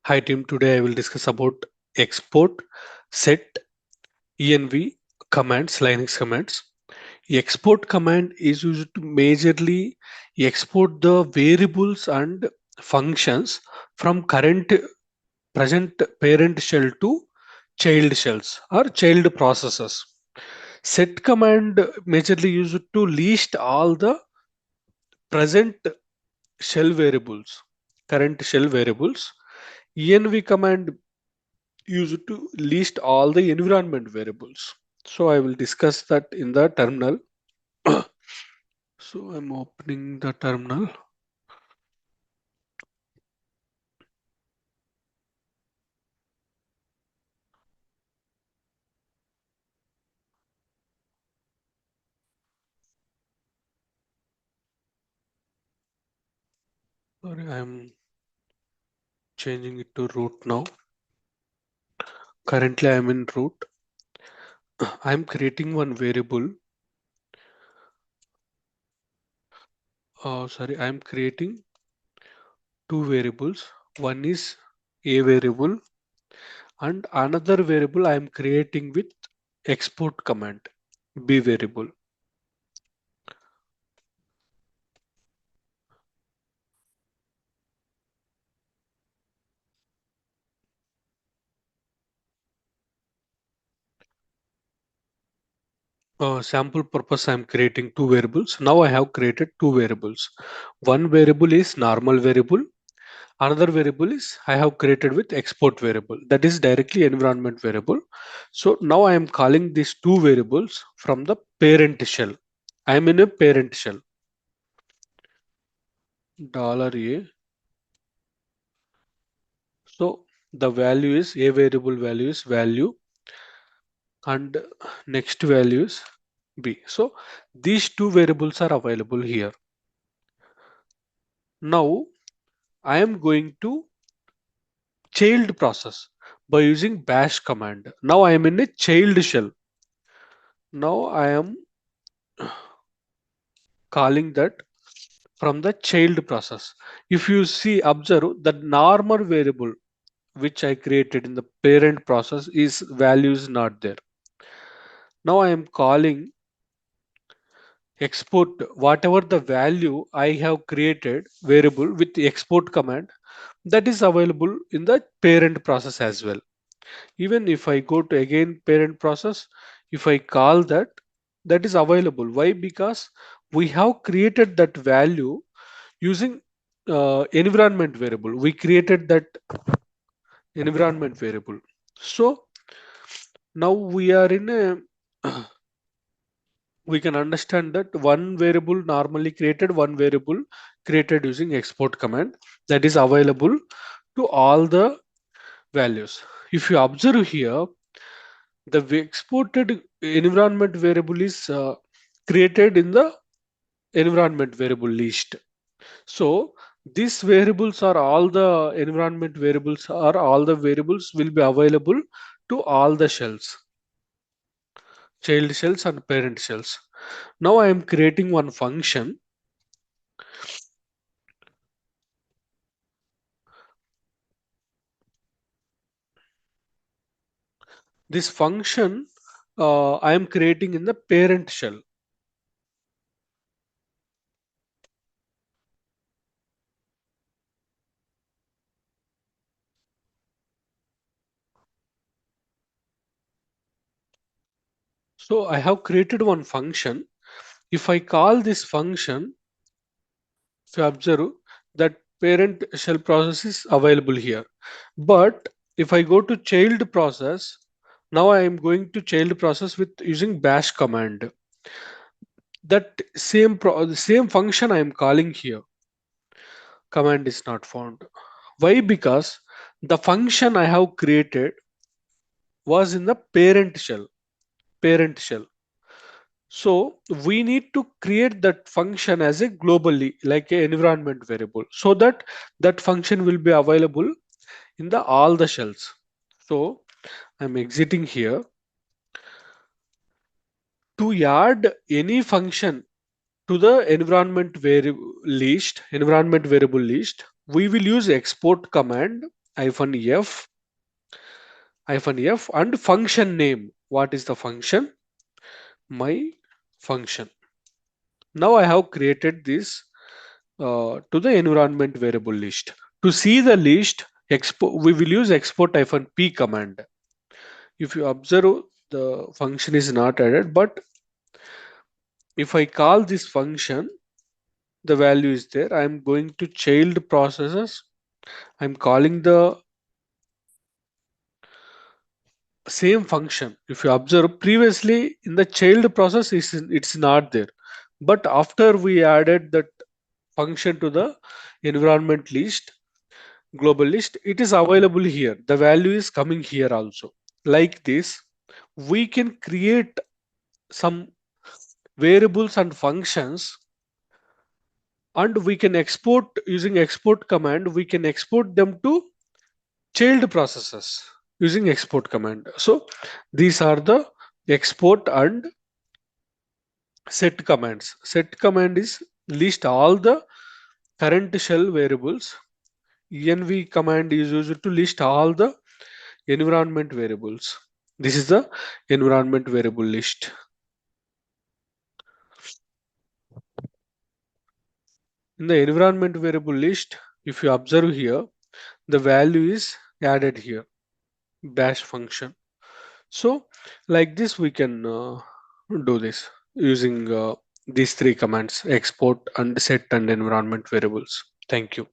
Hi team, today I will discuss about export, set, env commands, Linux commands. Export command is used to majorly export the variables and functions from current present parent shell to child shells or child processes. Set command majorly used to list all the present shell variables, current shell variables. Env command used to list all the environment variables. So I will discuss that in the terminal. So I'm opening the terminal. Sorry, I'm changing it to root now. Currently I'm in root. I'm creating one variable. Sorry, I'm creating two variables. One is a variable and another variable I'm creating with export command b variable. Sample purpose I'm creating two variables. Now I have created two variables. One variable is normal variable. Another variable is I have created with export variable, that is directly environment variable. So now I am calling these two variables from the parent shell. I am in a parent shell. $a. So the value is a variable value is value and next value is b. So these two variables are available here. Now I am going to child process by using bash command. Now I am in a child shell. Now I am calling that from the child process. If you see, observe the normal variable which I created in the parent process is value is not there. Now I am calling export whatever the value I have created variable with the export command, that is available in the parent process as well. Even if I go to again parent process, if I call that, that is available. Why? Because we have created that value using environment variable. We created that environment variable. So now we are in a we can understand that one variable normally created, one variable created using export command, that is available to all the values. If you observe here, the exported environment variable is created in the environment variable list. So these variables are all the environment variables, are all the variables will be available to all the shells, child shells and parent shells. Now I am creating one function. This function I am creating in the parent shell. So I have created one function. If I call this function, if you observe that parent shell process is available here. But if I go to child process, now I am going to child process with using bash command. That the same function I am calling here, command is not found. Why? Because the function I have created was in the parent shell. Parent shell. So we need to create that function as a globally like a environment variable so that that function will be available in the all the shells. So I'm exiting here. To add any function to the environment variable list, we will use export command. hyphen f and function name. What is the function? My function. Now I have created this to the environment variable list. To see the list, we will use export-p command. If you observe, the function is not added, but if I call this function, the value is there. I am going to child processes. I'm calling the same function. If you observe, previously in the child process, it's not there, but after we added that function to the environment list, global list, it is available here. The value is coming here also. Like this, we can create some variables and functions, and we can export using export command. We can export them to child processes using export command. So these are the export and set commands. Set command is list all the current shell variables. Env command is used to list all the environment variables. This is the environment variable list. In the environment variable list, if you observe here, the value is added here, bash function. So like this, we can do this using these three commands: export and set and environment variables. Thank you.